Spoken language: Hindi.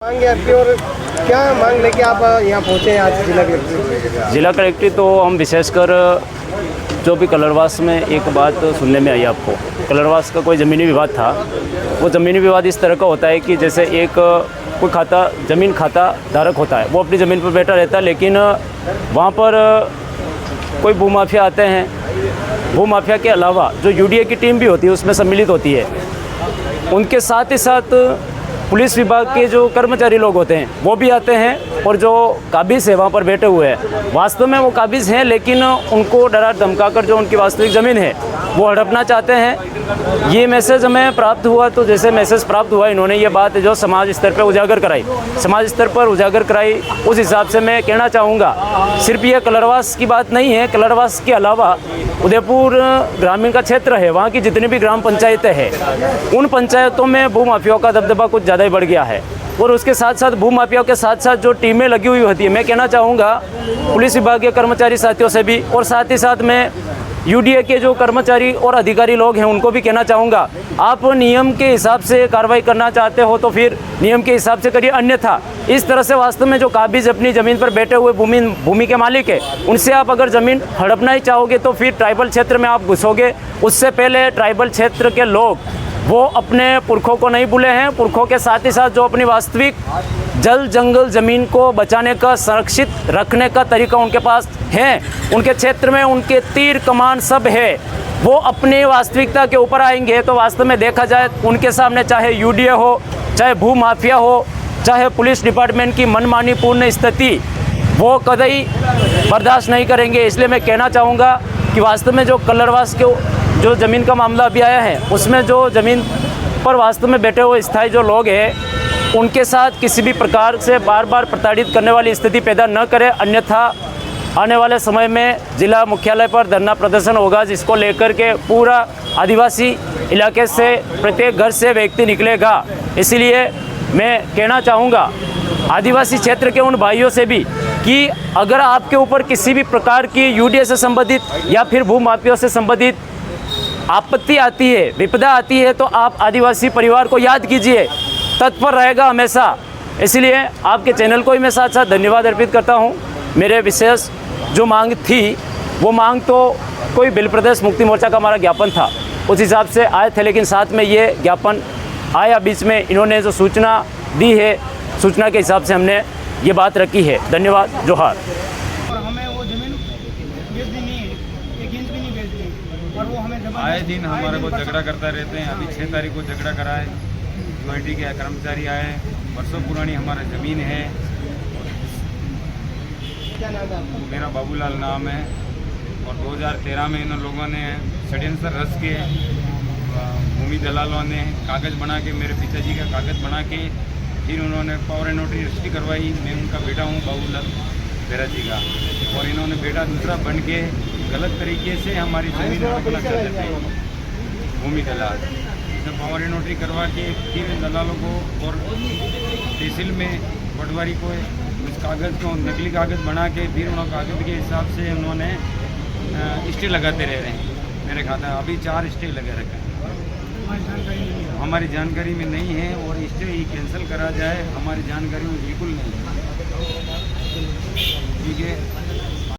मांगे आपकी और क्या मांग लेके आप यहाँ पहुँचे आज जिला कलेक्ट्रेट? जिला कलेक्ट्रेट तो हम विशेषकर जो भी कलरवास में एक बात सुनने में आई आपको, कलरवास का कोई ज़मीनी विवाद था। वो ज़मीनी विवाद इस तरह का होता है कि जैसे एक कोई ज़मीन खाता धारक होता है, वो अपनी ज़मीन पर बैठा रहता है, लेकिन वहाँ पर कोई भूमाफिया आते हैं। भूमाफिया के अलावा जो यूडीए की टीम भी होती है उसमें सम्मिलित होती है। उनके साथ ही साथ पुलिस विभाग के जो कर्मचारी लोग होते हैं वो भी आते हैं, और जो काबिज़ है वहाँ पर बैठे हुए हैं, वास्तव में वो काबिज़ हैं, लेकिन उनको डरा धमकाकर जो उनकी वास्तविक ज़मीन है वो हड़पना चाहते हैं। ये मैसेज हमें प्राप्त हुआ, तो जैसे मैसेज प्राप्त हुआ इन्होंने ये बात जो समाज स्तर पर उजागर कराई, समाज स्तर पर उजागर कराई, उस हिसाब से मैं कहना चाहूँगा सिर्फ ये कलरवास की बात नहीं है। कलरवास के अलावा उदयपुर ग्रामीण का क्षेत्र है, वहाँ की जितनी भी ग्राम पंचायतें हैं उन पंचायतों में भूमाफियाओं का दबदबा कुछ ज़्यादा ही बढ़ गया है। और उसके साथ साथ भूमाफियाओं के साथ साथ जो टीमें लगी हुई होती है, मैं कहना चाहूँगा पुलिस विभाग के कर्मचारी साथियों से भी, और साथ ही साथ मैं यूडीए के जो कर्मचारी और अधिकारी लोग हैं उनको भी कहना चाहूँगा, आप नियम के हिसाब से कार्रवाई करना चाहते हो तो फिर नियम के हिसाब से करिए, अन्यथा इस तरह से वास्तव में जो काबिज़ अपनी ज़मीन पर बैठे हुए भूमि के मालिक है उनसे आप अगर ज़मीन हड़पना ही चाहोगे तो फिर ट्राइबल क्षेत्र में आप घुसोगे। उससे पहले ट्राइबल क्षेत्र के लोग वो अपने पुरखों को नहीं भूले हैं, पुरखों के साथ ही साथ जो अपनी वास्तविक जल जंगल ज़मीन को बचाने का, संरक्षित रखने का तरीका उनके पास है, उनके क्षेत्र में उनके तीर कमान सब है, वो अपनी वास्तविकता के ऊपर आएंगे तो वास्तव में देखा जाए उनके सामने चाहे यूडीए हो, चाहे भू माफिया हो, चाहे पुलिस डिपार्टमेंट की मनमानी पूर्ण स्थिति, वो कतई बर्दाश्त नहीं करेंगे। इसलिए मैं कहना चाहूँगा कि वास्तव में जो कलरवास के जो ज़मीन का मामला अभी आया है उसमें जो ज़मीन पर वास्तव में बैठे हुए स्थायी जो लोग हैं उनके साथ किसी भी प्रकार से बार बार प्रताड़ित करने वाली स्थिति पैदा न करें, अन्यथा आने वाले समय में जिला मुख्यालय पर धरना प्रदर्शन होगा, जिसको लेकर के पूरा आदिवासी इलाके से प्रत्येक घर से व्यक्ति निकलेगा। इसीलिए मैं कहना चाहूँगा आदिवासी क्षेत्र के उन भाइयों से भी कि अगर आपके ऊपर किसी भी प्रकार की यूडीए से संबंधित या फिर भूमाफियों से संबंधित आपत्ति आती है, विपदा आती है, तो आप आदिवासी परिवार को याद कीजिए, तत्पर रहेगा हमेशा। इसलिए आपके चैनल को ही मैं साथ साथ धन्यवाद अर्पित करता हूँ। मेरे विशेष जो मांग थी वो मांग तो कोई बिल प्रदेश मुक्ति मोर्चा का हमारा ज्ञापन था, उस हिसाब से आए थे, लेकिन साथ में ये ज्ञापन आया बीच में, इन्होंने जो सूचना दी है सूचना के हिसाब से हमने ये बात रखी है। धन्यवाद, जोहार। और हमें वो ज़मीन बेच देनी है, 1 इंच भी नहीं बेच दी, और वो हमें आए दिन हमारे को झगड़ा करता रहते हैं। अभी 6 तारीख को झगड़ा कराए, यूआईटी के कर्मचारी आए, वर्षों पुरानी हमारा ज़मीन है। क्या नाम है आपका? मेरा बाबूलाल नाम है, और 2013 में इन लोगों ने षड्यंत्र रच के भूमि दलालों ने कागज़ बना के, मेरे पिताजी का कागज़ बना के, फिर उन्होंने पावर एंड नोटरी रजिस्ट्री करवाई। मैं उनका बेटा हूँ बाबूलाल बेरा जी का, और इन्होंने बेटा दूसरा बन के गलत तरीके से हमारी ज़मीन हड़पना चाहते थे भूमि दलाल। तो पावर एंड नोटरी करवा के फिर दलालों को और तहसील में पटवारी को उस कागज़ को नकली कागज़ बना के फिर उन्होंने कागज़ के हिसाब से उन्होंने स्टे लगाते रह रहे हैं। मेरे खाता अभी 4 स्टे लगे रखे हैं, हमारी जानकारी में नहीं है, और स्टे ही कैंसिल करा जाए हमारी जानकारी में बिल्कुल नहीं है। ठीक है।